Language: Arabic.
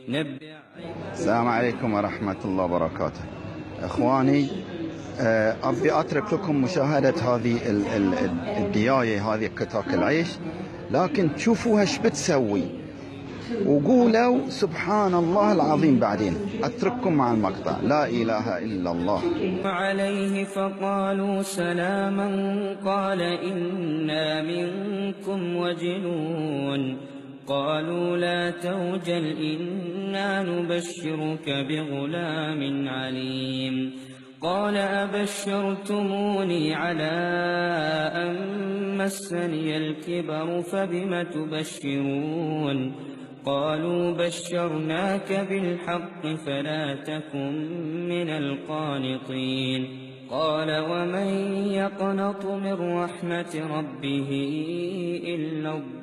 السلام عليكم ورحمة الله وبركاته. إخواني، أبي أترك لكم مشاهدة هذه الدياية، هذه كتاك العيش، لكن تشوفوها ايش بتسوي وقولوا سبحان الله العظيم. بعدين أترككم مع المقطع. لا إله إلا الله. عليه فقالوا سلاما قال إنا منكم وجلون. قالوا لا توجل إنا نبشرك بغلام عليم. قال أبشرتموني على أن مسني الكبر فبم تبشرون. قالوا بشرناك بالحق فلا تكن من القانطين. قال ومن يقنط من رحمة ربه إلا الضالون.